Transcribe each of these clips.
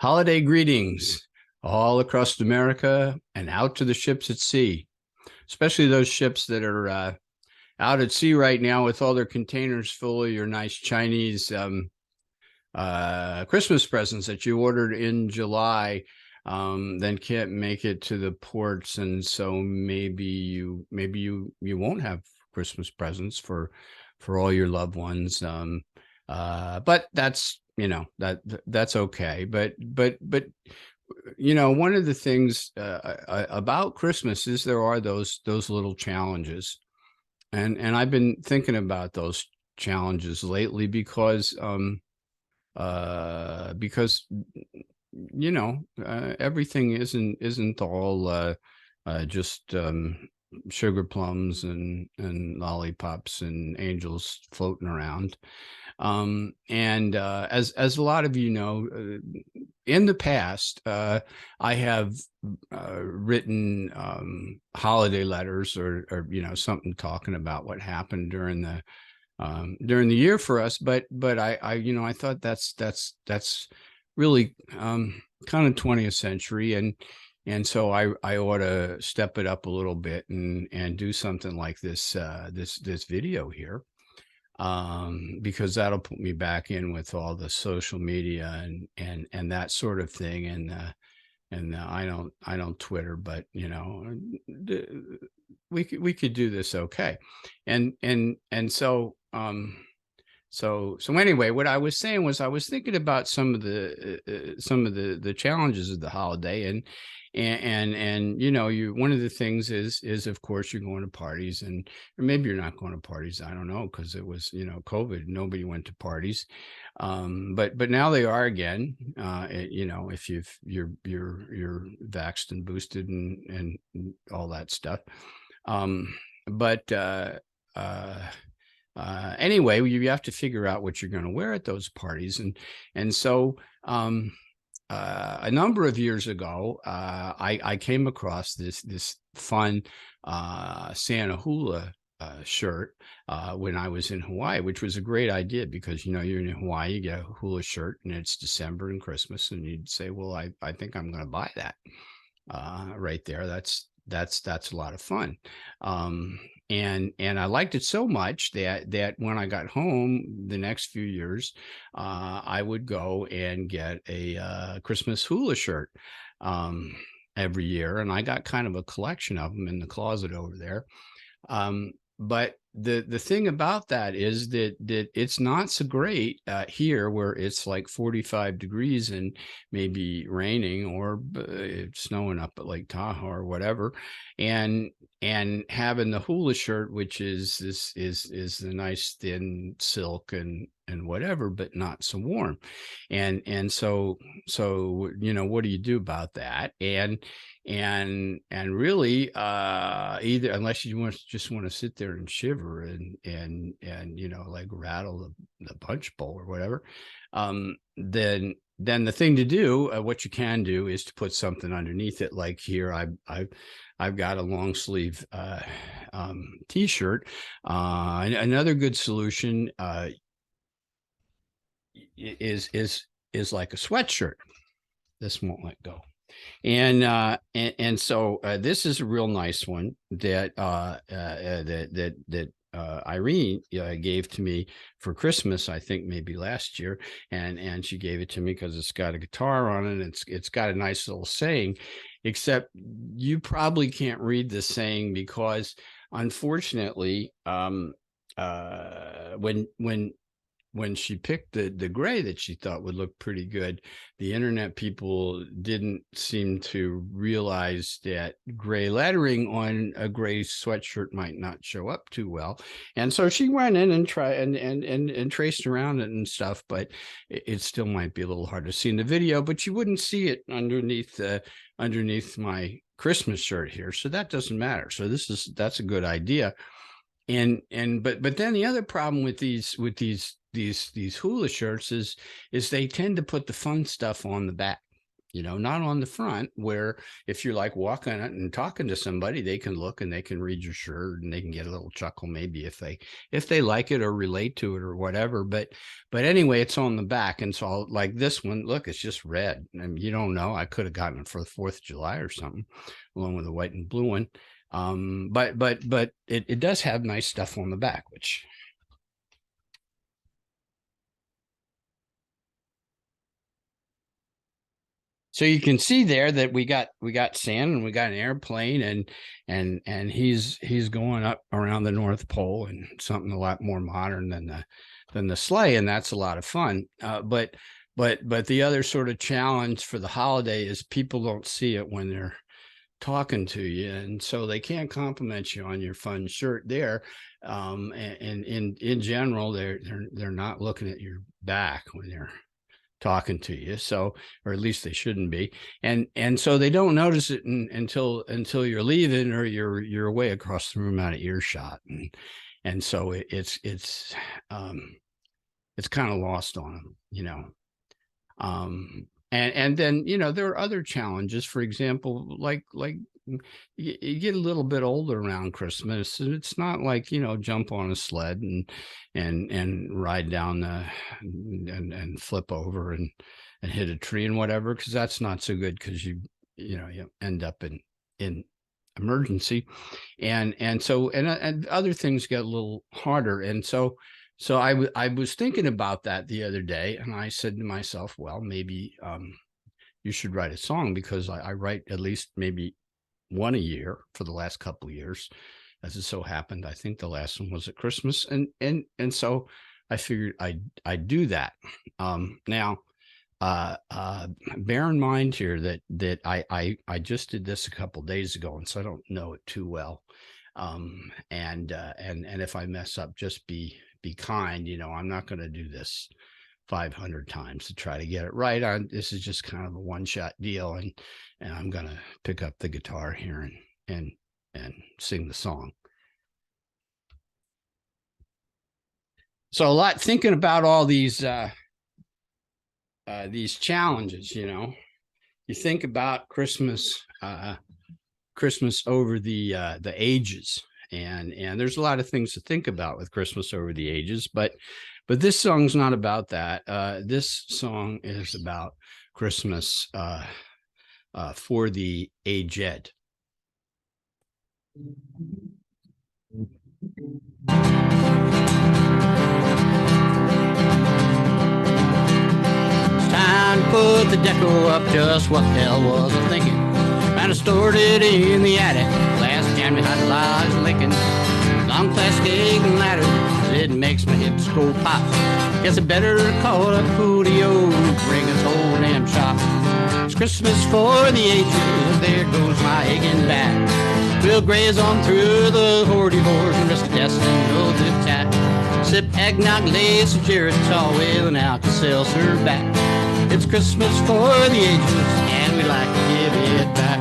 Holiday greetings all across America and out to the ships at sea, especially those ships that are out at sea right now with all their containers full of your nice Chinese Christmas presents that you ordered in July, then can't make it to the ports, and so maybe you won't have Christmas presents for all your loved ones. But that's that's okay. But one of the things about Christmas is there are those little challenges, and I've been thinking about those challenges lately because everything isn't all just sugar plums and lollipops and angels floating around. And as a lot of in the past, I have written holiday letters or something talking about what happened during the year for us. But I thought that's really kind of 20th century, and so I ought to step it up a little bit and do something like this video here, because that'll put me back in with all the social media and that sort of thing. And I don't Twitter, but we could do this okay. And so anyway, what I was saying was I was thinking about some of the challenges of the holiday, and you one of the things is of course you're going to parties, or maybe you're not going to parties. I don't know, because it was COVID, nobody went to parties, but now they are again. If you're vaxxed and boosted and all that stuff. But anyway, you have to figure out what you're going to wear at those parties, and so a number of years ago, I came across this fun Santa hula shirt when I was in Hawaii, which was a great idea because you're in Hawaii, you get a hula shirt, and it's December and Christmas, and you'd say, well, I think I'm going to buy that right there. That's a lot of fun. And I liked it so much that when I got home the next few years, I would go and get a Christmas hula shirt every year, and I got kind of a collection of them in the closet over there. But the thing about that is that it's not so great here, where it's like 45 degrees and maybe raining or snowing up at Lake Tahoe or whatever, and having the hula shirt, which is the nice thin silk and whatever, but not so warm. And so what do you do about that? And really, either, unless you just want to sit there and shiver and like rattle the punch bowl or whatever, then the thing to do, what you can do, is to put something underneath it. Like here, I've got a long sleeve t-shirt. Another good solution is like a sweatshirt. This won't let go. And so this is a real nice one that Irene gave to me for Christmas, I think maybe last year, and she gave it to me because it's got a guitar on it. It's got a nice little saying, except you probably can't read the saying because, unfortunately, when she picked the gray that she thought would look pretty good, the internet people didn't seem to realize that gray lettering on a gray sweatshirt might not show up too well. And so she went in and tried and traced around it and stuff, but it still might be a little hard to see in the video, but you wouldn't see it underneath my Christmas shirt here. So that doesn't matter. So that's a good idea. But then the other problem with these hula shirts is they tend to put the fun stuff on the back. not on the front, where if you're like walking and talking to somebody, they can look and they can read your shirt and they can get a little chuckle, maybe if they like it or relate to it or whatever. But anyway, it's on the back. And so like this one, look, it's just red. And you don't know, I could have gotten it for the 4th of July or something, along with the white and blue one. But it does have nice stuff on the back, which so you can see there that we got sand and we got an airplane, and he's going up around the North Pole, and something a lot more modern than the sleigh, and that's a lot of fun. But the other sort of challenge for the holiday is people don't see it when they're talking to you, and so they can't compliment you on your fun shirt there. And in general, they're not looking at your back when they're talking to you, so, or at least they shouldn't be, and so they don't notice it until you're leaving, or you're away across the room out of earshot, and so it's kind of lost on them, and then there are other challenges. For example, like you get a little bit older around Christmas, and it's not like jump on a sled and ride down and flip over and hit a tree and whatever, because that's not so good, because you end up in emergency, and so other things get a little harder. And so I was thinking about that the other day, and I said to myself, well, maybe you should write a song, because I write at least maybe one a year for the last couple of years, as it so happened. I think the last one was at Christmas, and so I figured I'd do that. Now, bear in mind here that I just did this a couple of days ago, and so I don't know it too well. And if I mess up, just be kind. I'm not going to do this 500 times to try to get it right. This is just kind of a one-shot deal, and I'm going to pick up the guitar here and sing the song. So a lot thinking about all these challenges. You think about Christmas over the ages, and there's a lot of things to think about with Christmas over the ages, but this song's not about that. This song is about Christmas for the aged. It's time to put the deco up. Just what the hell was I thinking? Kind of stored it in the attic. Last jammed behind the lodge Lincoln. Long plastic ladder. It makes my hips go pop. Guess I better call up Julio, bring his whole damn shop. It's Christmas for the ages, there goes my aching back. We'll graze on through the hoardy horse and rest of destiny no zip tat. Sip eggnog, lace, and Geritol with an Alka-Seltzer back. It's Christmas for the ages, and we like to give it back.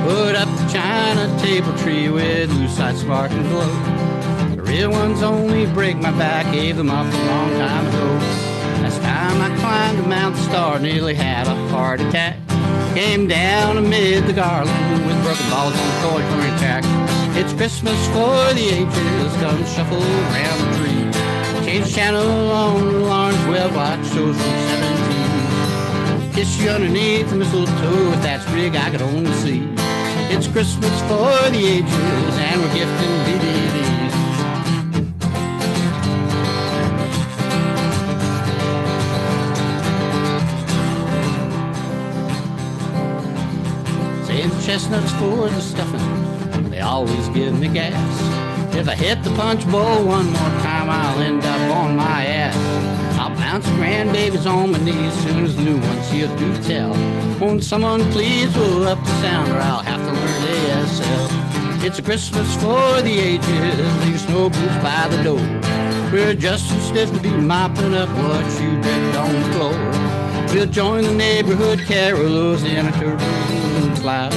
Put up the china table tree with lucite spark and glow. The real ones only break my back, gave them up a long time ago. Last time I climbed to Mount Star, nearly had a heart attack. Came down amid the garland with broken balls on the toy train track. It's Christmas for the ages, come shuffle around the tree. Change the channel on the alarm, 12 watch shows from 17. Kiss you underneath the mistletoe, if that's rig I could only see. It's Christmas for the ages, and we're gifting DVDs. Save the chestnuts for the stuffing, they always give me gas. If I hit the punch bowl one more time, I'll end up on my ass. I'll bounce grandbabies on my knees, soon as new ones he'll do tell. Won't someone please will up the sound, or I'll have to learn ASL. It's a Christmas for the ages, leave snow boots by the door. We're just too stiff to be mopping up what you did on the floor. We'll join the neighborhood carolers in a turban cloud.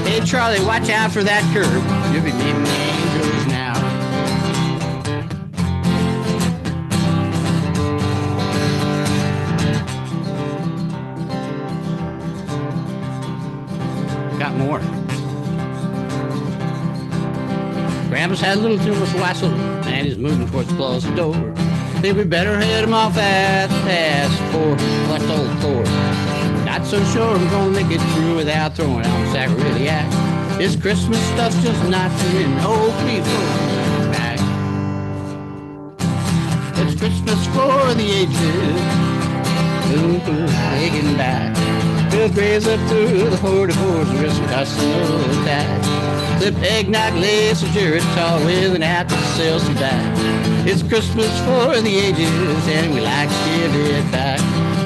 Hey Charlie, watch out for that curb, you'll be meeting the angels now. got more. Grandpa's had a little too much wassail, and he's moving towards the closet door. Think we better head him off at the pass for what's old Thor. Not so sure I'm gonna make it through without throwing out sacroiliac. This Christmas stuff's just not for old people back. It's Christmas for the ages, taking back. We'll graze up through the 44s and risk cussing those back. Flip eggnog, lace, or Geritol with an apple seltzer back. It's Christmas for the ages, and we like to give it back.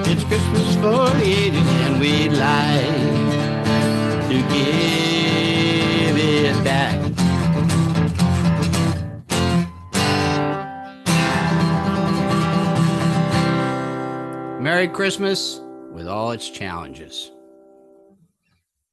It's Christmas for the ages, and we'd like to give it back. Merry Christmas with all its challenges.